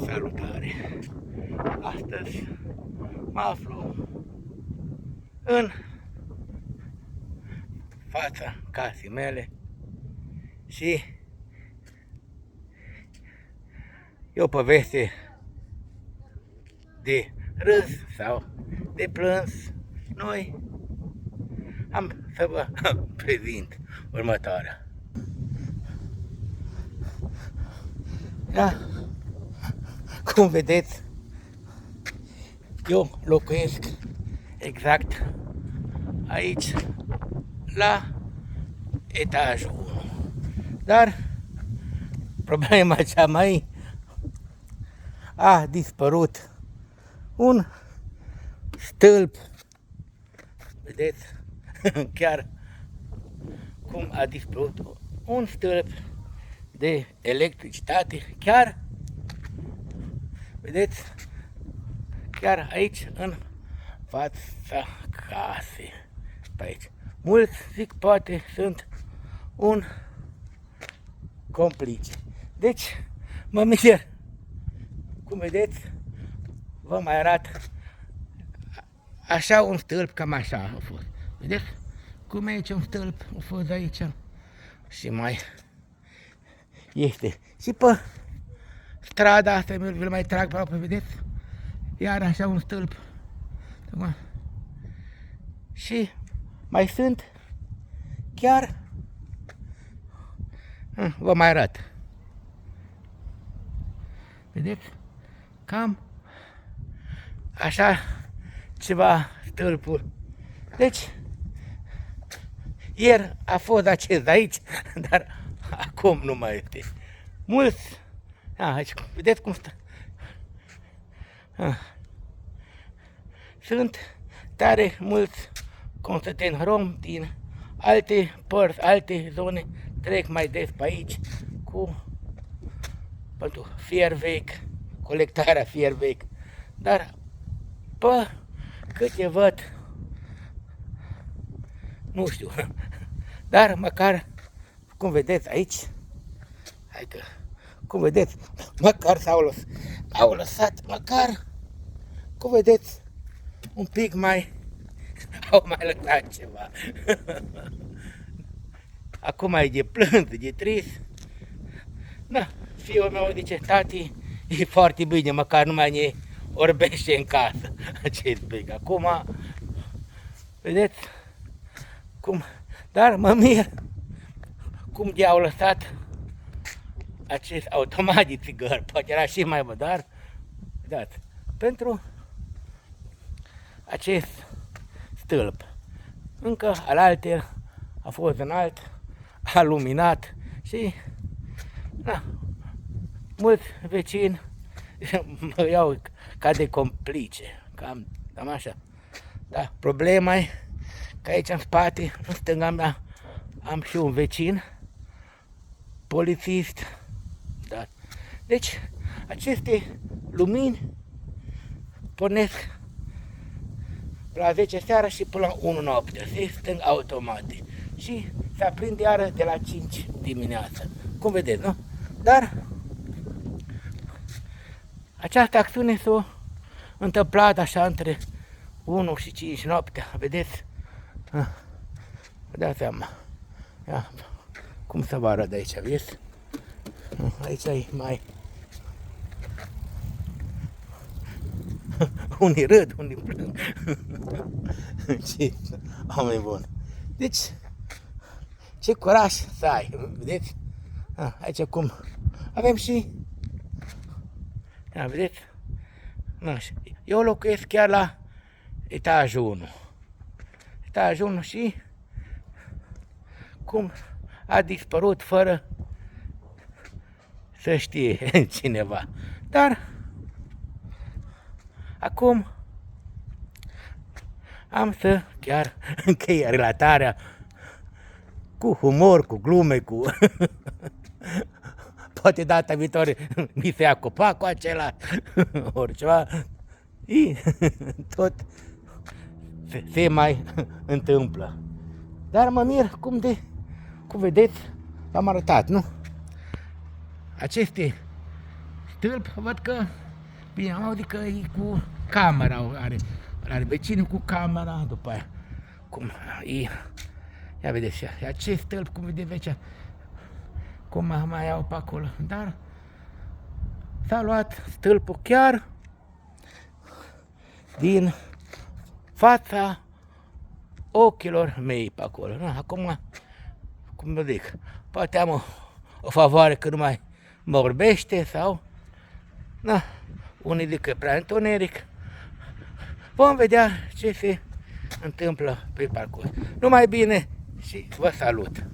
Salutare! Astăzi mă aflu în fața casei mele și e o poveste de râs sau de plâns. Noi am să vă prezint următoarea. Cum vedeți, eu locuiesc exact aici, la etajul 1. Dar problema cea mai a dispărut un stâlp. Vedeți chiar cum a dispărut un stâlp de electricitate, chiar vedeți, chiar aici în fața casei, pe aici. Mulți zic poate sunt un complice. Deci mă mir. Cum vedeți, vă mai arăt așa un stâlp, cam așa a fost. Vedeți cum e aici un stâlp, a fost aici și mai este. Și pe strada asta, vi-l mai trag pe apă, vedeți? Iar așa un stâlp. Și mai sunt chiar, vă mai arăt. Vedeți? Cam așa ceva stâlpul. Deci, ieri a fost acest aici, dar acum nu mai este. Mulți, aici, vedeți cum stă. Sunt tare mulți concetățeni romi din alte părți, alte zone, trec mai des pe aici pentru fier vechi, colectarea fier vechi. Dar pe câte văd, nu știu, dar măcar, cum vedeți aici, hai că, cum vedeți, măcar au lăsat, măcar, cum vedeți, un pic mai, au mai lăsat ceva. Acum e de plâns, de trist. Da, fiul meu zice, tati, e foarte bine, măcar nu mai ne orbește în casă acest pic. Acum, vedeți, cum, dar mă mir cum de-au lăsat acest automat de țigări, poate era și mai bă, dar, dați, pentru acest stâlp. Încă alaltă a fost înalt, a luminat și mulți vecini mă iau ca de complice, cam așa. Da, problema e că aici în spate, în stânga mea, am și un vecin, polițist. Da. Deci, aceste lumini pornesc la 10 seara și până la 1 noapte, se stâng automate și se aprinde iară de la 5 dimineața. Cum vedeți, nu? Dar această acțiune s-a întâmplat așa între 1 și 5 noaptea, vedeți? Vă dați seama. Ia, cum să vă arăt de aici, vezi? Aici e mai... Unii râd, unii plâng. Ce oameni buni. Deci, ce curaj să ai, vedeți? Aici cum avem și... vedeți? Eu locuiesc chiar la etajul 1. Etajul 1 și cum a dispărut fără să știe cineva. Dar acum am să chiar închei relatarea cu humor, cu glume, cu... Poate data viitoare mi se ia copacul acela, oriceva. Tot se mai întâmplă. Dar mă mir cum vedeți, v-am arătat, nu? aceste stâlpi, văd că, bine, am auzit că e cu camera, are vecinul cu camera, după aia, cum e, ia vedeți, acest stâlp, cum vedeți vecea, cum mai au pe acolo, dar s-a luat stâlpul chiar din fața ochilor mei pe acolo. Na, acum, cum vă zic, poate am o favoare că nu mai mă orbește sau, na, unii zic că e prea întuneric. Vom vedea ce se întâmplă pe parcurs. Numai bine și vă salut!